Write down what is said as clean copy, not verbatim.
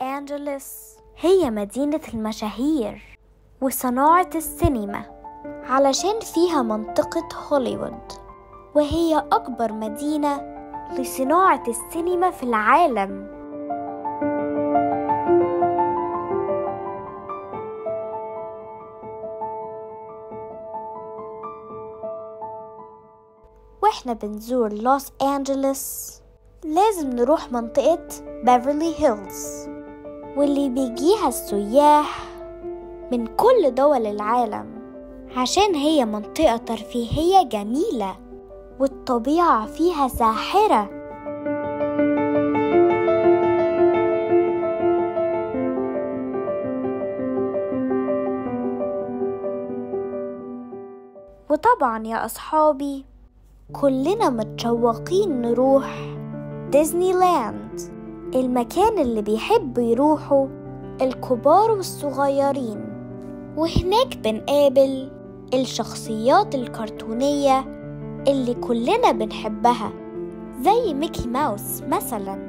أنجلس هي مدينة المشاهير وصناعة السينما علشان فيها منطقة هوليوود، وهي أكبر مدينة لصناعة السينما في العالم. وإحنا بنزور لوس أنجلس لازم نروح منطقة بيفرلي هيلز، واللي بيجيها السياح من كل دول العالم عشان هي منطقة ترفيهية جميلة والطبيعة فيها ساحرة. وطبعا يا أصحابي كلنا متشوقين نروح ديزني لاند، المكان اللي بيحب يروحوا الكبار والصغيرين، وهناك بنقابل الشخصيات الكرتونية اللي كلنا بنحبها زي ميكي ماوس مثلا.